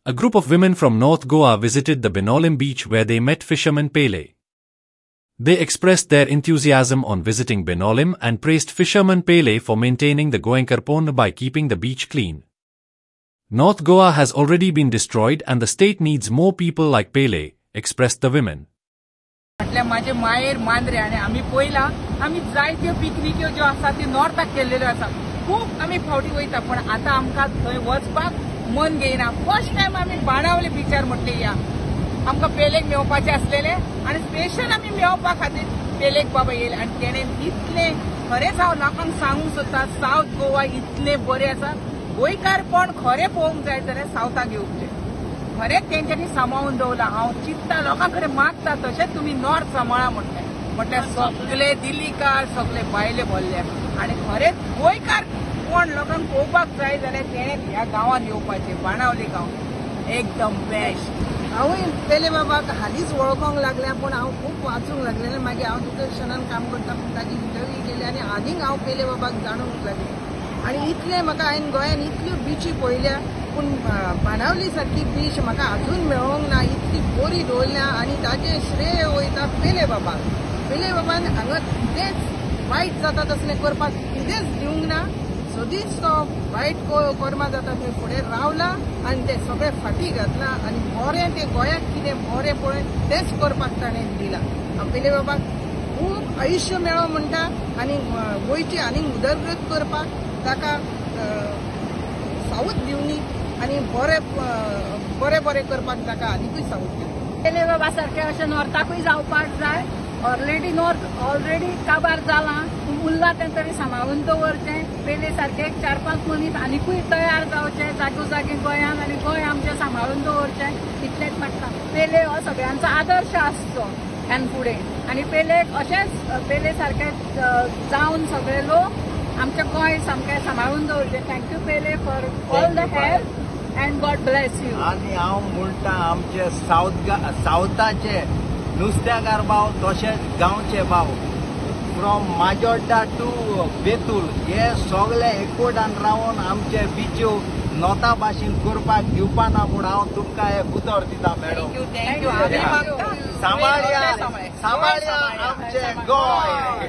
A group of women from North Goa visited the Benolim beach where they met fisherman Pele. They expressed their enthusiasm on visiting Benolim and praised fisherman Pele for maintaining the Goenka Pond by keeping the beach clean. North Goa has already been destroyed and the state needs more people like Pele, expressed the women. माझे मायर मांद्रे आणि आम्ही पयला आम्ही जायत्यो पिकनिक्यो ज्यो आसा ती नॉर्थाक केल्लेल्यो आसा खूप आम्ही फावटी वयता पण आता आमकां थंय वचपाक मन घेयना फर्स्ट टाइम आम्ही बाणावले बीचार म्हटले या आमकां पेलेक मेवपाचे आसलेले आणि स्पेशल आम्ही मेवपा खातीर पेलेक बाबा येयले आणि तेणे इतले खरेंच हांव लोकांक सांगूंक सोदता साउथ गोवा इतले बरें आसा गोंयकारपण खरें पळोवंक जाय जाल्यार सावथाक येवचें खरेंच तेंच्यांनी सांबाळून दवरला हांव चिंतता लोकां कडेन मागता तशेंच तुमी नॉर्थ सांबाळा म्हटल्यार सगळे दिल्लीकार सगळे भायले भरले आणि खरेंच गोंयकार कोण लोकांक पळोवपाक जाय जाल्यार तेणे ह्या गांवांत येवपाचें बाणावले गांव एकदम बेस्ट हांवूय पेले बाबाक हालींच वळखोंक लागल्या पण हांव खूब वाचूंक लागलेलें मागीर हांव दूरदर्शनान काम करता पूण ताची इंटरव्यू केली आनी आनीक हांव पेले बाबाक जाणूंक लागलें आनी इतले म्हाका हांवें गोंयान इतल्यो बिची पळयल्या पूण बाणावली सारकी बीच म्हाका अजून मेळोंक ना इतली बरी दवरल्या आनी ताचें श्रेय वयता पेले बाबाक पेले बाबान हांगा कितेंच वायट जाता तसलें करपाक कितेंच दिवंक ना सदींच तो वायट कर्मां जाता थंय फुडें रावला आनी तें सगळें फाटीं घातलां आनी बरें तें गोंयाक कितें बरें पळय तेंच करपाक ताणें दिलां हांव पेले बाबाक खूब आयुश्य मेळो म्हणटा आनी गोंयची आनीक उदरगत करपाक ताका सावथ दिवनी आनी बरें बरें करपाक ताका आनीकूय सावथ दिवनी पेले बाबा सारकें अशें नॉर्थाकूय जावपाक जाय ऑलरेडी काबार जालां उरलां तें तरी सांबाळून दवरचें पेले सारके 4-5 मनीस आनीकूय तयार जावचे जागी गोंयांत आनी गोंय आमचें सांबाळून दवरचें इतलेंच मागता पेले हो सगळ्यांचो आदर्श आसचो ह्यान फुडें आनी पेलेक अशेंच पेले सारके जावन सगळे लोक आमचें गोंय सामकें सांबाळून दवरचें thank you Pele for all the help and God bless you आनी हांव म्हणटा आमचे सावथाचे नुस्त्याकार भाव तशेंच गांवचे भाव फ्रॉम माजोड्डा टू बेतूल हे सगळे एकवटान रावन आमचे बिच्यो नोता भाशेन करपाक दिवपा ना पूण हांव तुमकां हे उतर दिता मॅडम सांबाळया आमचें गोंय